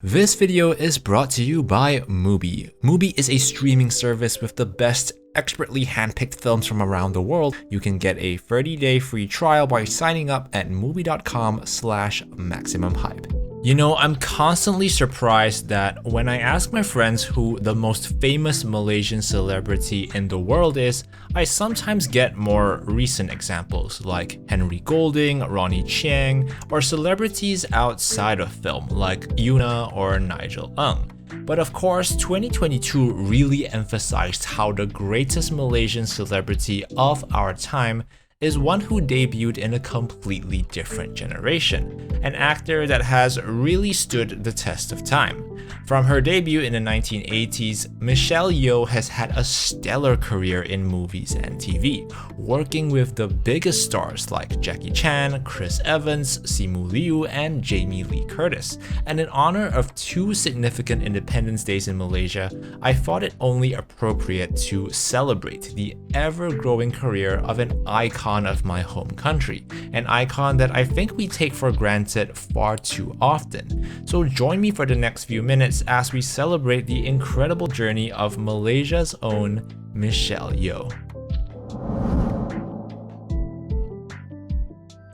This video is brought to you by Mubi. Mubi is a streaming service with the best expertly handpicked films from around the world. You can get a 30-day free trial by signing up at mubi.com/maximumhype. You know, I'm constantly surprised that when I ask my friends who the most famous Malaysian celebrity in the world is, I sometimes get more recent examples like Henry Golding, Ronnie Chieng, or celebrities outside of film like Yuna or Nigel Ng. But of course, 2022 really emphasized how the greatest Malaysian celebrity of our time is one who debuted in a completely different generation, an actor that has really stood the test of time. From her debut in the 1980s, Michelle Yeoh has had a stellar career in movies and TV, working with the biggest stars like Jackie Chan, Chris Evans, Simu Liu, and Jamie Lee Curtis. And in honor of two significant Independence Days in Malaysia, I thought it only appropriate to celebrate the ever-growing career of an icon of my home country, an icon that I think we take for granted far too often. So join me for the next few minutes as we celebrate the incredible journey of Malaysia's own Michelle Yeoh.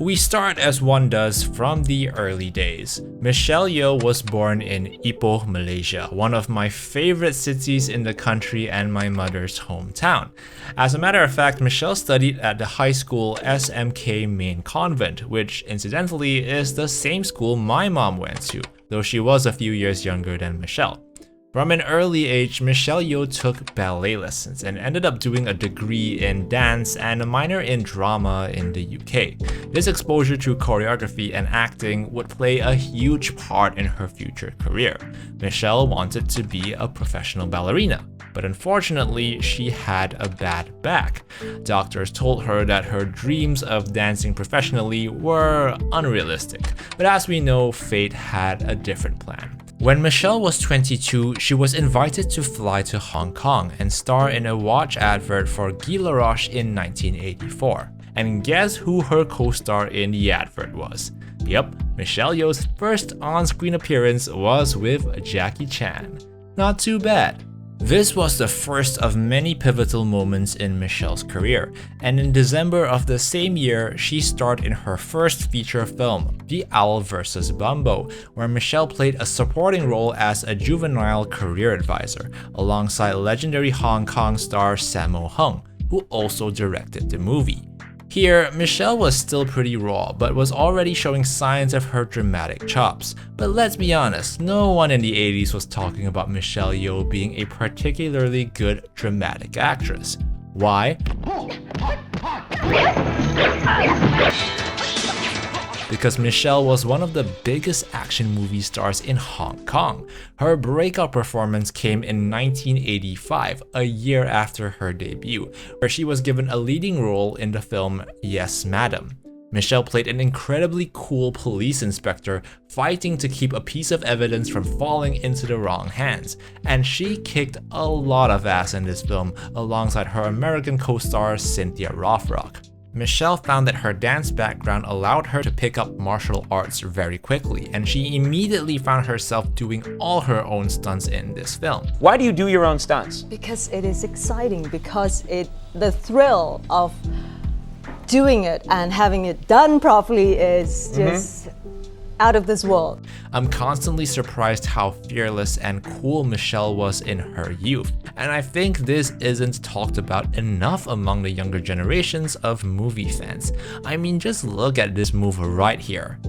We start as one does from the early days. Michelle Yeoh was born in Ipoh, Malaysia, one of my favorite cities in the country and my mother's hometown. As a matter of fact, Michelle studied at the high school SMK Main Convent, which incidentally is the same school my mom went to, though she was a few years younger than Michelle. From an early age, Michelle Yeoh took ballet lessons and ended up doing a degree in dance and a minor in drama in the UK. This exposure to choreography and acting would play a huge part in her future career. Michelle wanted to be a professional ballerina, but unfortunately, she had a bad back. Doctors told her that her dreams of dancing professionally were unrealistic, but as we know, fate had a different plan. When Michelle was 22, she was invited to fly to Hong Kong and star in a watch advert for Guy Laroche in 1984. And guess who her co-star in the advert was? Yep, Michelle Yeoh's first on-screen appearance was with Jackie Chan. Not too bad. This was the first of many pivotal moments in Michelle's career, and in December of the same year, she starred in her first feature film, The Owl vs. Bumbo, where Michelle played a supporting role as a juvenile career advisor, alongside legendary Hong Kong star Sammo Hung, who also directed the movie. Here, Michelle was still pretty raw, but was already showing signs of her dramatic chops. But let's be honest, no one in the 80s was talking about Michelle Yeoh being a particularly good dramatic actress. Why? Because Michelle was one of the biggest action movie stars in Hong Kong. Her breakout performance came in 1985, a year after her debut, where she was given a leading role in the film Yes, Madam. Michelle played an incredibly cool police inspector fighting to keep a piece of evidence from falling into the wrong hands, and she kicked a lot of ass in this film alongside her American co-star Cynthia Rothrock. Michelle found that her dance background allowed her to pick up martial arts very quickly, and she immediately found herself doing all her own stunts in this film. Why do you do your own stunts? Because it is exciting, because the thrill of doing it and having it done properly is just out of this world. I'm constantly surprised how fearless and cool Michelle was in her youth, and I think this isn't talked about enough among the younger generations of movie fans. I mean, just look at this move right here.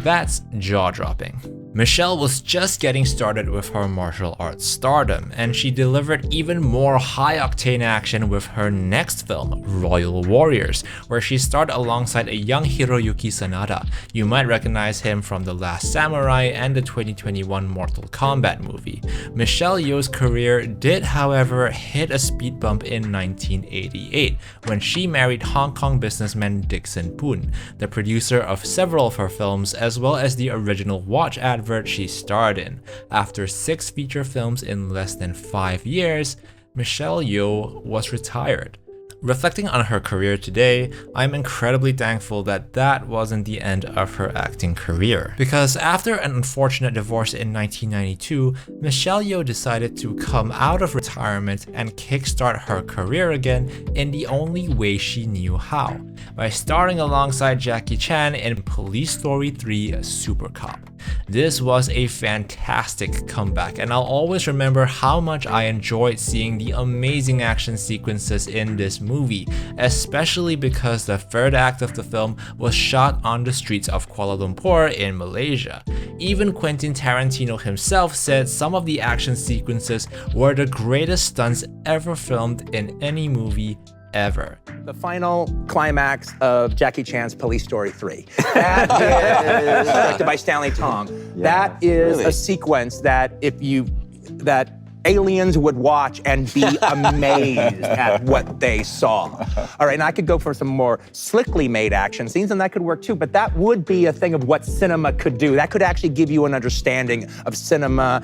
That's jaw-dropping. Michelle was just getting started with her martial arts stardom, and she delivered even more high-octane action with her next film, Royal Warriors, where she starred alongside a young Hiroyuki Sanada. You might recognize him from The Last Samurai and the 2021 Mortal Kombat movie. Michelle Yeoh's career did, however, hit a speed bump in 1988, when she married Hong Kong businessman Dixon Poon, the producer of several of her films, as well as the original watch advert she starred in. After 6 feature films in less than 5 years, Michelle Yeoh was retired. Reflecting on her career today, I'm incredibly thankful that that wasn't the end of her acting career. Because after an unfortunate divorce in 1992, Michelle Yeoh decided to come out of retirement and kickstart her career again in the only way she knew how, by starring alongside Jackie Chan in Police Story 3 Supercop. This was a fantastic comeback, and I'll always remember how much I enjoyed seeing the amazing action sequences in this movie, especially because the third act of the film was shot on the streets of Kuala Lumpur in Malaysia. Even Quentin Tarantino himself said some of the action sequences were the greatest stunts ever filmed in any movie ever. The final climax of Jackie Chan's Police Story 3. That is directed by Stanley Tong. Yeah, that is really. a sequence that that aliens would watch and be amazed at what they saw. All right, and I could go for some more slickly made action scenes, and that could work too, but that would be a thing of what cinema could do. That could actually give you an understanding of cinema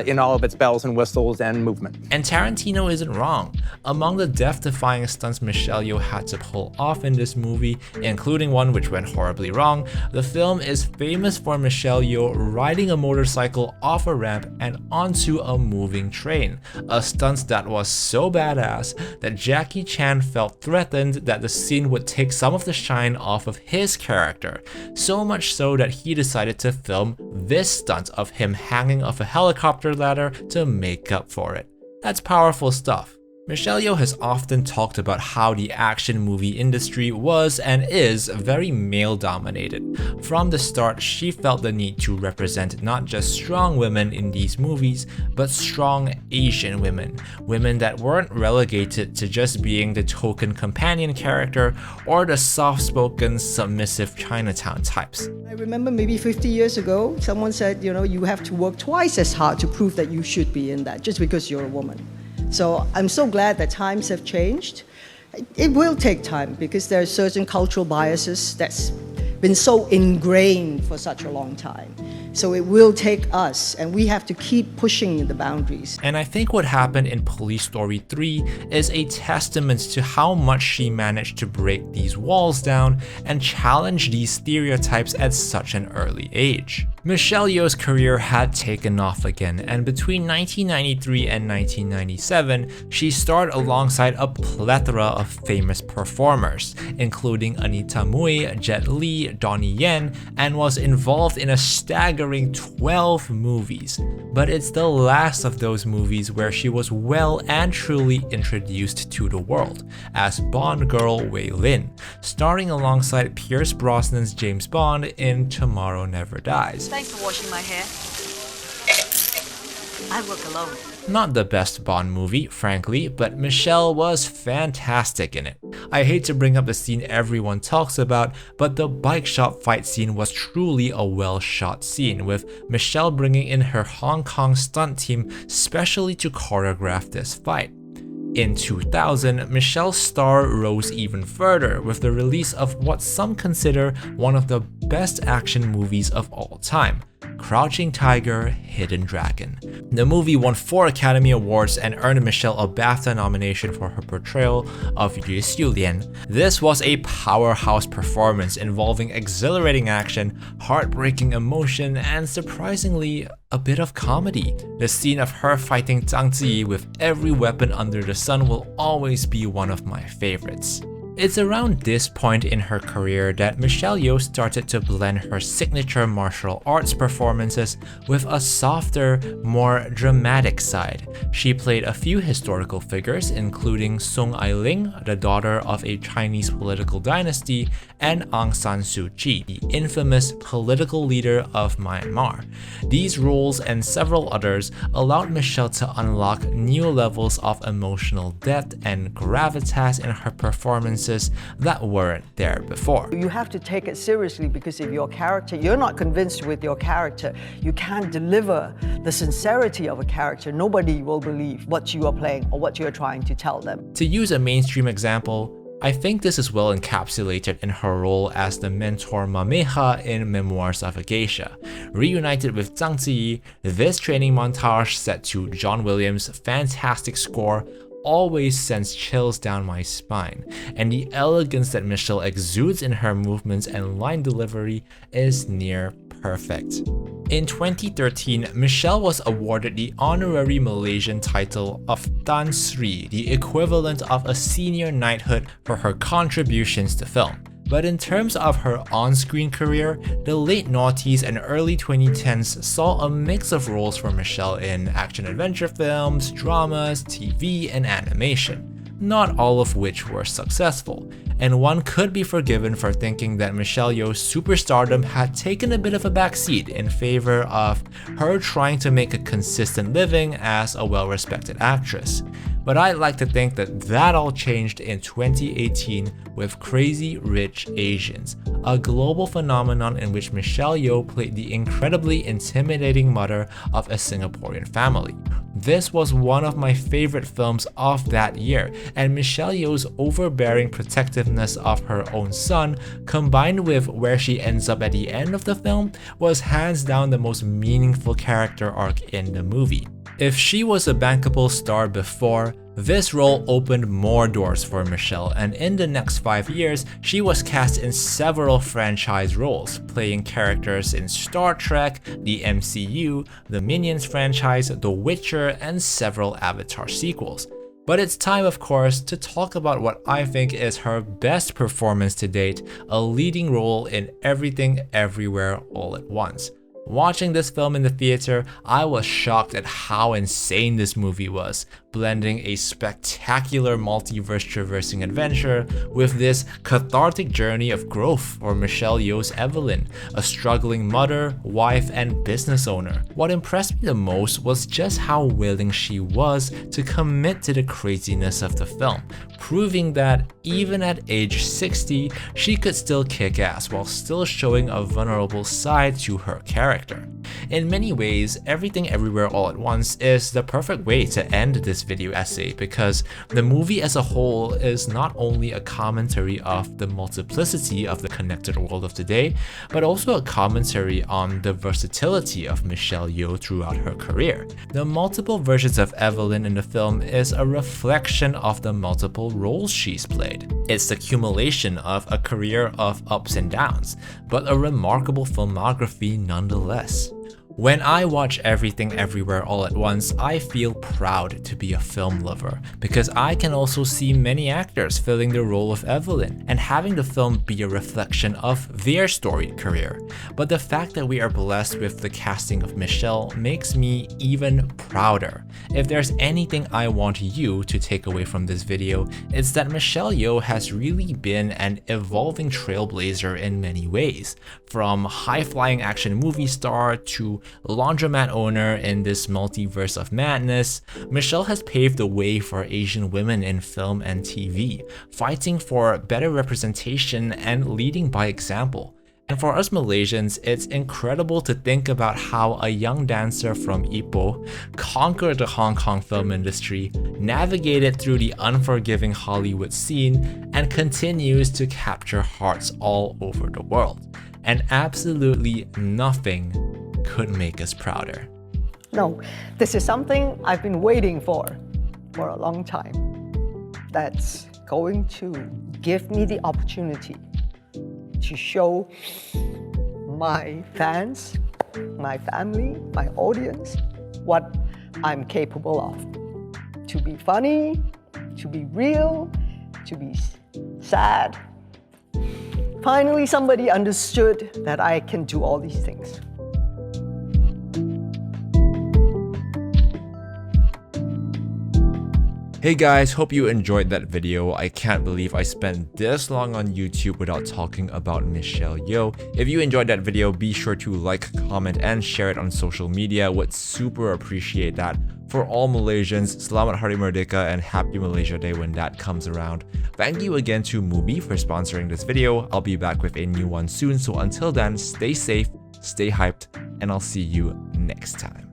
in all of its bells and whistles and movement. And Tarantino isn't wrong. Among the death-defying stunts Michelle Yeoh had to pull off in this movie, including one which went horribly wrong, the film is famous for Michelle Yeoh riding a motorcycle off a ramp and onto a moving train, a stunt that was so badass that Jackie Chan felt threatened that the scene would take some of the shine off of his character, so much so that he decided to film this stunt of him hanging off a helicopter ladder to make up for it. That's powerful stuff. Michelle Yeoh has often talked about how the action movie industry was and is very male-dominated. From the start, she felt the need to represent not just strong women in these movies, but strong Asian women. Women that weren't relegated to just being the token companion character or the soft-spoken, submissive Chinatown types. I remember maybe 50 years ago, someone said, you have to work twice as hard to prove that you should be in that just because you're a woman. So I'm so glad that times have changed. It will take time because there are certain cultural biases that's been so ingrained for such a long time. So it will take us, and we have to keep pushing the boundaries. And I think what happened in Police Story 3 is a testament to how much she managed to break these walls down and challenge these stereotypes at such an early age. Michelle Yeoh's career had taken off again, and between 1993 and 1997, she starred alongside a plethora of famous performers, including Anita Mui, Jet Li, Donnie Yen, and was involved in a staggering 12 movies. But it's the last of those movies where she was well and truly introduced to the world, as Bond girl Wei Lin, starring alongside Pierce Brosnan's James Bond in Tomorrow Never Dies. Thanks for washing my hair. I work alone. Not the best Bond movie, frankly, but Michelle was fantastic in it. I hate to bring up the scene everyone talks about, but the bike shop fight scene was truly a well-shot scene, with Michelle bringing in her Hong Kong stunt team specially to choreograph this fight. In 2000, Michelle's star rose even further with the release of what some consider one of the best action movies of all time, Crouching Tiger, Hidden Dragon. The movie won 4 Academy Awards and earned Michelle a BAFTA nomination for her portrayal of Yue Xiulian. This was a powerhouse performance involving exhilarating action, heartbreaking emotion, and surprisingly, a bit of comedy. The scene of her fighting Zhang Ziyi with every weapon under the sun will always be one of my favorites. It's around this point in her career that Michelle Yeoh started to blend her signature martial arts performances with a softer, more dramatic side. She played a few historical figures, including Song Ai-ling, the daughter of a Chinese political dynasty, and Aung San Suu Kyi, the infamous political leader of Myanmar. These roles and several others allowed Michelle to unlock new levels of emotional depth and gravitas in her performances that weren't there before. You have to take it seriously because if you're not convinced with your character, you can't deliver the sincerity of a character. Nobody will believe what you are playing or what you're trying to tell them. To use a mainstream example, I think this is well encapsulated in her role as the mentor Mameha in Memoirs of a Geisha. Reunited with Zhang Ziyi, this training montage set to John Williams' fantastic score always sends chills down my spine, and the elegance that Michelle exudes in her movements and line delivery is near perfect. In 2013, Michelle was awarded the honorary Malaysian title of Tan Sri, the equivalent of a senior knighthood for her contributions to film. But in terms of her on-screen career, the late noughties and early 2010s saw a mix of roles for Michelle in action-adventure films, dramas, TV, and animation, not all of which were successful. And one could be forgiven for thinking that Michelle Yeoh's superstardom had taken a bit of a backseat in favor of her trying to make a consistent living as a well-respected actress. But I'd like to think that that all changed in 2018 with Crazy Rich Asians, a global phenomenon in which Michelle Yeoh played the incredibly intimidating mother of a Singaporean family. This was one of my favorite films of that year, and Michelle Yeoh's overbearing protectiveness of her own son, combined with where she ends up at the end of the film, was hands down the most meaningful character arc in the movie. If she was a bankable star before, this role opened more doors for Michelle, and in the next 5 years, she was cast in several franchise roles, playing characters in Star Trek, the MCU, the Minions franchise, The Witcher, and several Avatar sequels. But it's time, of course, to talk about what I think is her best performance to date, a leading role in Everything Everywhere All at Once. Watching this film in the theater, I was shocked at how insane this movie was, blending a spectacular multiverse traversing adventure with this cathartic journey of growth for Michelle Yeoh's Evelyn, a struggling mother, wife, and business owner. What impressed me the most was just how willing she was to commit to the craziness of the film, proving that even at age 60, she could still kick ass while still showing a vulnerable side to her character. In many ways, Everything Everywhere All at Once is the perfect way to end this video essay because the movie as a whole is not only a commentary of the multiplicity of the connected world of today, but also a commentary on the versatility of Michelle Yeoh throughout her career. The multiple versions of Evelyn in the film is a reflection of the multiple roles she's played. It's the accumulation of a career of ups and downs, but a remarkable filmography nonetheless. When I watch Everything Everywhere All at Once, I feel proud to be a film lover because I can also see many actors filling the role of Evelyn and having the film be a reflection of their storied career. But the fact that we are blessed with the casting of Michelle makes me even prouder. If there's anything I want you to take away from this video, it's that Michelle Yeoh has really been an evolving trailblazer in many ways, from high-flying action movie star to laundromat owner in this multiverse of madness. Michelle has paved the way for Asian women in film and TV, fighting for better representation and leading by example. And for us Malaysians, it's incredible to think about how a young dancer from Ipoh conquered the Hong Kong film industry, navigated through the unforgiving Hollywood scene, and continues to capture hearts all over the world. And absolutely nothing could make us prouder. No, this is something I've been waiting for a long time. That's going to give me the opportunity to show my fans, my family, my audience, what I'm capable of. To be funny, to be real, to be sad. Finally, somebody understood that I can do all these things. Hey guys, hope you enjoyed that video. I can't believe I spent this long on YouTube without talking about Michelle Yeoh. If you enjoyed that video, be sure to like, comment, and share it on social media. Would super appreciate that. For all Malaysians, Selamat Hari Merdeka and Happy Malaysia Day when that comes around. Thank you again to Mubi for sponsoring this video. I'll be back with a new one soon, so until then, stay safe, stay hyped, and I'll see you next time.